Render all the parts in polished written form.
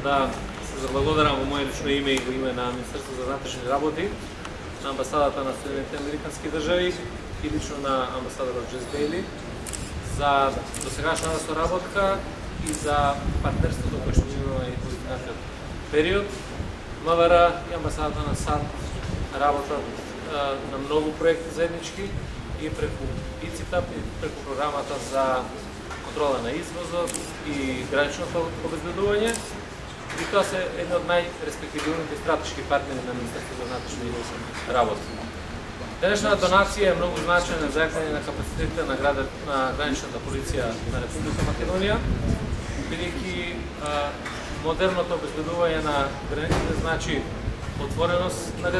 Да се заблагодарам во моје лично име и во име на Министерството за внатрешни работи, на амбасадата на Соединетите американски држави и лично на амбасадорот Джес Бејли за досегашната соработка и за партнерството кое што имаме и во изминатиот период. МВР и амбасадата на САД работат на многу проекти заеднички и преку ИЦИТАП и преку програмата за контрола на извозот и граничното обезбедување. И тоа се едни од најреспективните стратешки партнери на Министерството за внатрешни работи. Денешната донација е многу значајна за јакнење на капацитетите на граничната полиција на Република Македонија, бидејќи модерното обезбедување на границите значи отвореност на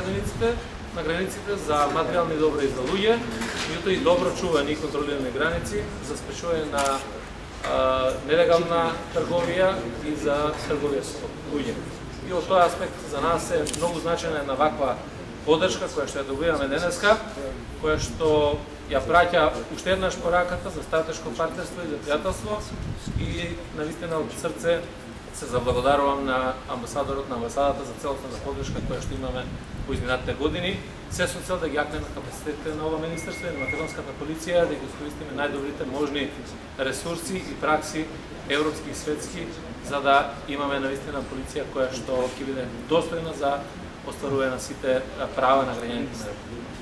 границите за материјални добри за луѓе, меѓутоа и добро чувани и контролирани граници за спречување на нелегална трговија и за трговија со луѓе. И од тој аспект за нас е многу значајна една ваква поддршка која што ја добиваме денеска, која што ја праќа уште еднаш пораката за стратешко партнерство и за пријателство и навистина од срце се заблагодарувам на амбасадорот, на амбасадата за целосна поддршка која што имаме во изминатите години, се со цел да ги јакнеме капацитетите на ова министерство и на македонската полиција, да ги искористиме најдобрите можни ресурси и пракси, европски и светски, за да имаме навистина полиција која што ќе биде достојна за остварување на сите права на граѓаните на Република.